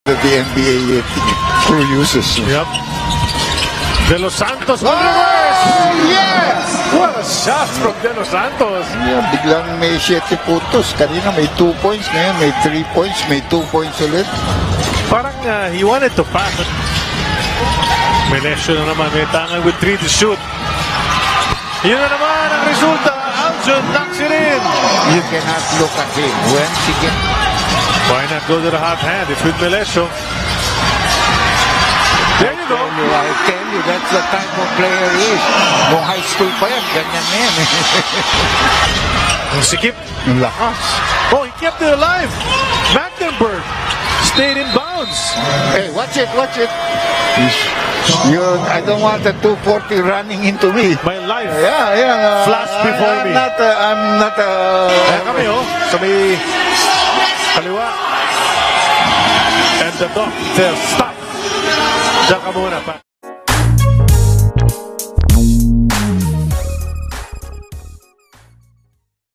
that the NBA crew uses. Yep. De Los Santos will reverse! Yes! What a shot from De Los Santos! Yeah, biglang may 7 puntos. Kanina may 2 points. Ngayon may 3 points. May 2 points ulit. Parang he wanted to pass. Melesio na naman. May tangan with 3 to shoot. Yun na naman ang resulta. Aljon knocks it in. You cannot look at him. When he gets... Why not go to the hot hand? It's with Melesio. There you go. I tell you, that's the type of player he is. Nung high school pa yan, ganyan na yan. Sikip. Ang lakas. Oh, he kept it alive. Magdenberg stayed in bounds. Hey, watch it, watch it. I don't want the 240 running into me. My life. Yeah. Flash before me. I'm not Kaya kami, sa may kaliwa. And the dog says, stop. Diyan ka muna pa.